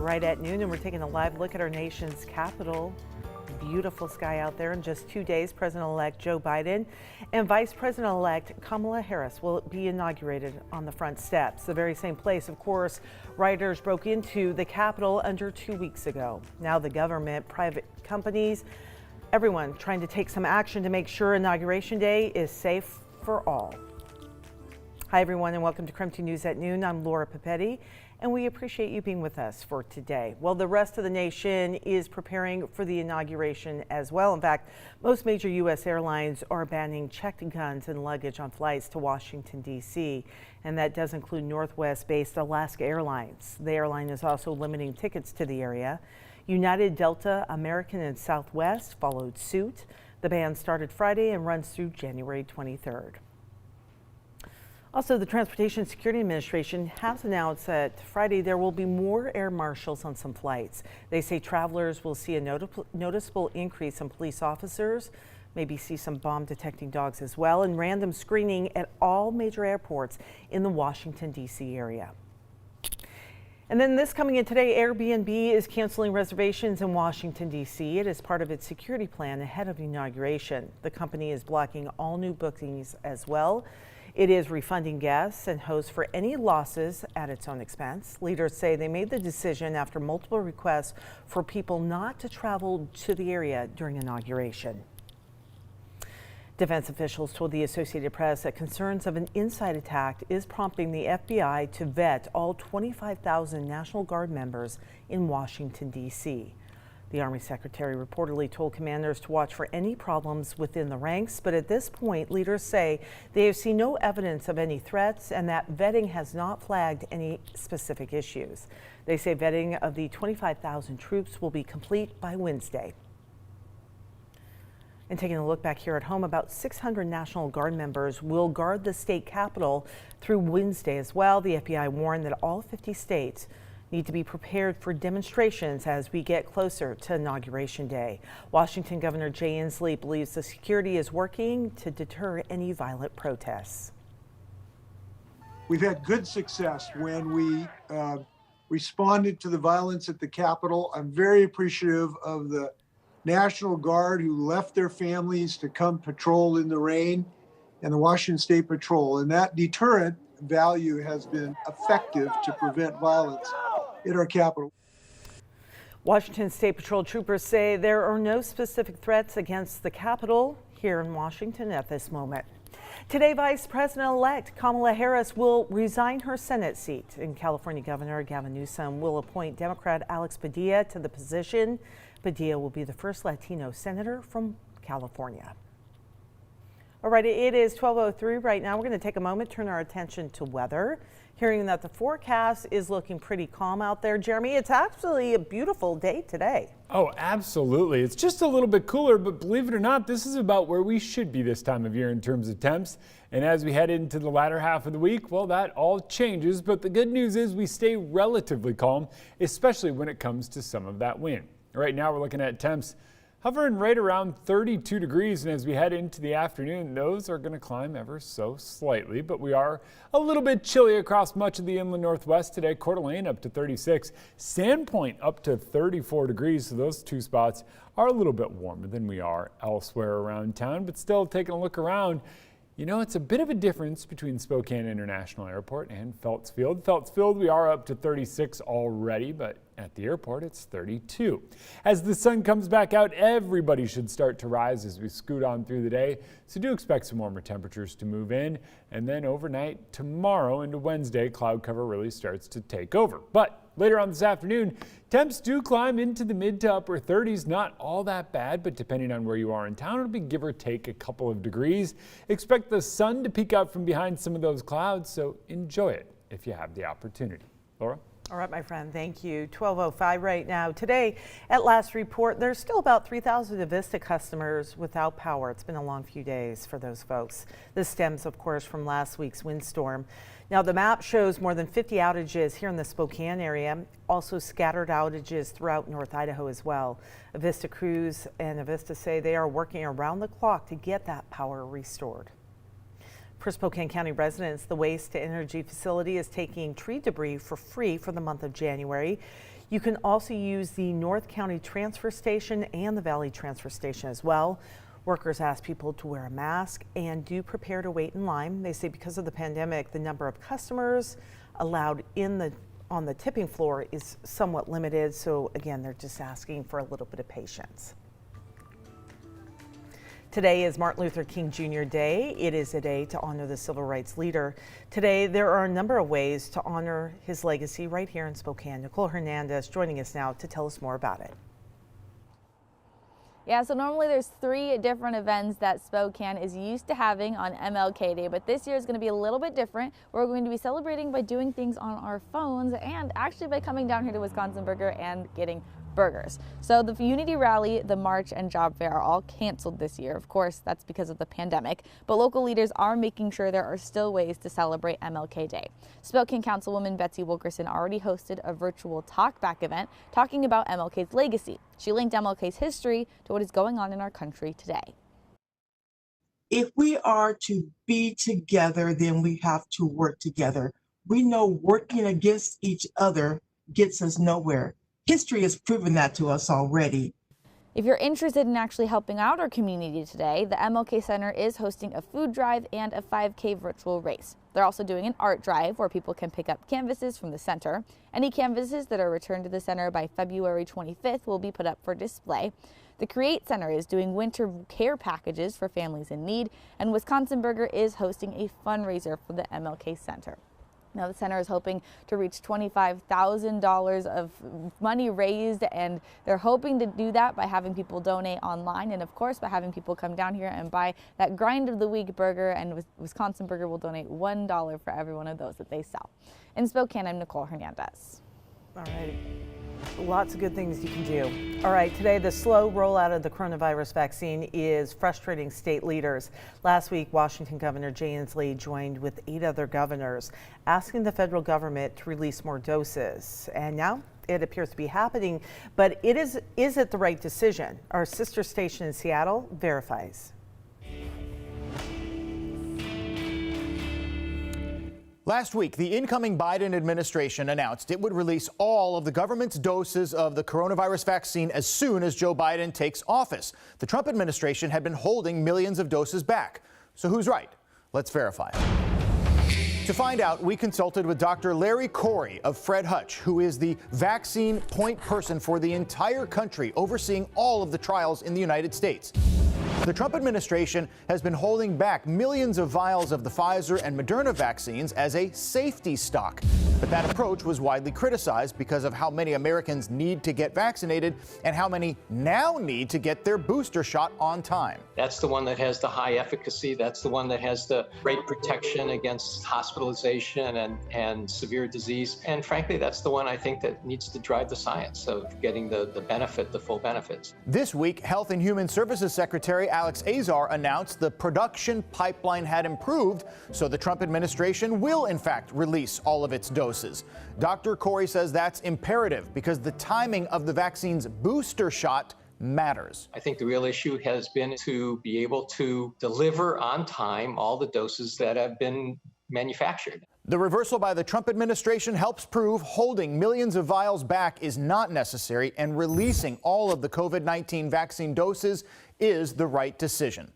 right at noon, and we're taking a live look at our nation's capital. Beautiful sky out there. In just 2 days, President-elect Joe Biden and Vice President-elect Kamala Harris will be inaugurated on the front steps, the very same place, of course, rioters broke into the Capitol under 2 weeks ago. Now the government, private companies, everyone trying to take some action to make sure Inauguration Day is safe for all. Hi, everyone, and welcome to KREM 2 News at Noon. I'm Laura Papetti, and we appreciate you being with us for today. Well, the rest of the nation is preparing for the inauguration as well. In fact, most major U.S. airlines are banning checked guns and luggage on flights to Washington, D.C., and that does include Northwest-based Alaska Airlines. The airline is also limiting tickets to the area. United, Delta, American, and Southwest followed suit. The ban started Friday and runs through January 23rd. Also, the Transportation Security Administration has announced that Friday there will be more air marshals on some flights. They say travelers will see a noticeable increase in police officers, maybe see some bomb detecting dogs as well, and random screening at all major airports in the Washington, D.C. area. And then this coming in today, Airbnb is canceling reservations in Washington, D.C. It is part of its security plan ahead of inauguration. The company is blocking all new bookings as well. It is refunding guests and hosts for any losses at its own expense. Leaders say they made the decision after multiple requests for people not to travel to the area during inauguration. Defense officials told the Associated Press that concerns of an inside attack is prompting the FBI to vet all 25,000 National Guard members in Washington, D.C. The Army Secretary reportedly told commanders to watch for any problems within the ranks, but at this point, leaders say they have seen no evidence of any threats and that vetting has not flagged any specific issues. They say vetting of the 25,000 troops will be complete by Wednesday. And taking a look back here at home, about 600 National Guard members will guard the state capitol through Wednesday as well. The FBI warned that all 50 states need to be prepared for demonstrations as we get closer to Inauguration Day. Washington Governor Jay Inslee believes the security is working to deter any violent protests. We've had good success when we responded to the violence at the Capitol. I'm very appreciative of the National Guard who left their families to come patrol in the rain, and the Washington State Patrol. And that deterrent value has been effective to prevent violence in our capital. Washington State Patrol troopers say there are no specific threats against the Capitol here in Washington at this moment. Today, Vice President-elect Kamala Harris will resign her Senate seat, and California Governor Gavin Newsom will appoint Democrat Alex Padilla to the position. Padilla will be the first Latino senator from California. All right, it is 12:03 right now. We're going to take a moment, turn our attention to weather. Hearing that the forecast is looking pretty calm out there. Jeremy, it's actually a beautiful day today. Oh, absolutely. It's just a little bit cooler, but believe it or not, this is about where we should be this time of year in terms of temps. And as we head into the latter half of the week, well, that all changes. But the good news is we stay relatively calm, especially when it comes to some of that wind. Right now, we're looking at temps hovering right around 32 degrees, and as we head into the afternoon, those are going to climb ever so slightly, but we are a little bit chilly across much of the inland northwest today. Coeur d'Alene up to 36, Sandpoint up to 34 degrees, so those two spots are a little bit warmer than we are elsewhere around town, but still taking a look around. You know, it's a bit of a difference between Spokane International Airport and Felts Field. Felts Field, we are up to 36 already, but at the airport, it's 32. As the sun comes back out, everybody should start to rise as we scoot on through the day. So do expect some warmer temperatures to move in. And then overnight, tomorrow into Wednesday, cloud cover really starts to take over. But later on this afternoon, temps do climb into the mid to upper 30s. Not all that bad, but depending on where you are in town, it'll be give or take a couple of degrees. Expect the sun to peek out from behind some of those clouds, so enjoy it if you have the opportunity. Laura? All right, my friend, thank you. 12:05 right now. Today, at last report, there's still about 3,000 Avista customers without power. It's been a long few days for those folks. This stems, of course, from last week's windstorm. Now, the map shows more than 50 outages here in the Spokane area, also scattered outages throughout North Idaho as well. Avista crews and Avista say they are working around the clock to get that power restored. For Spokane County residents, the Waste to Energy facility is taking tree debris for free for the month of January. You can also use the North County Transfer Station and the Valley Transfer Station as well. Workers ask people to wear a mask and do prepare to wait in line. They say because of the pandemic, the number of customers allowed on the tipping floor is somewhat limited. So again, they're just asking for a little bit of patience. Today is Martin Luther King Jr. Day. It is a day to honor the civil rights leader. Today, there are a number of ways to honor his legacy right here in Spokane. Nicole Hernandez joining us now to tell us more about it. Yeah, so normally there's 3 different events that Spokane is used to having on MLK Day, but this year is going to be a little bit different. We're going to be celebrating by doing things on our phones and actually by coming down here to Wisconsin Burger and getting burgers. So the Unity Rally, the March, and Job Fair are all canceled this year. Of course, that's because of the pandemic, but local leaders are making sure there are still ways to celebrate MLK Day. Spokane Councilwoman Betsy Wilkerson already hosted a virtual talkback event talking about MLK's legacy. She linked MLK's history to what is going on in our country today. If we are to be together, then we have to work together. We know working against each other gets us nowhere. History has proven that to us already. If you're interested in actually helping out our community today, the MLK Center is hosting a food drive and a 5K virtual race. They're also doing an art drive where people can pick up canvases from the center. Any canvases that are returned to the center by February 25th will be put up for display. The Create Center is doing winter care packages for families in need, and Wisconsin Burger is hosting a fundraiser for the MLK Center. Now, the center is hoping to reach $25,000 of money raised, and they're hoping to do that by having people donate online and, of course, by having people come down here and buy that Grind of the Week burger, and Wisconsin Burger will donate $1 for every one of those that they sell. In Spokane, I'm Nicole Hernandez. All right. Lots of good things you can do. All right, today the slow rollout of the coronavirus vaccine is frustrating state leaders. Last week, Washington Governor Jay Inslee joined with 8 other governors asking the federal government to release more doses. And now it appears to be happening, but is it the right decision? Our sister station in Seattle verifies. Last week, the incoming Biden administration announced it would release all of the government's doses of the coronavirus vaccine as soon as Joe Biden takes office. The Trump administration had been holding millions of doses back. So who's right? Let's verify. To find out, we consulted with Dr. Larry Corey of Fred Hutch, who is the vaccine point person for the entire country, overseeing all of the trials in the United States. The Trump administration has been holding back millions of vials of the Pfizer and Moderna vaccines as a safety stock. But that approach was widely criticized because of how many Americans need to get vaccinated and how many now need to get their booster shot on time. That's the one that has the high efficacy. That's the one that has the great protection against hospitalization and severe disease. And frankly, that's the one I think that needs to drive the science of getting the benefit, the full benefits. This week, Health and Human Services Secretary Alex Azar announced the production pipeline had improved, so the Trump administration will, in fact, release all of its doses. Dr. Corey says that's imperative because the timing of the vaccine's booster shot matters. I think the real issue has been to be able to deliver on time all the doses that have been manufactured. The reversal by the Trump administration helps prove holding millions of vials back is not necessary, and releasing all of the COVID-19 vaccine doses is the right decision.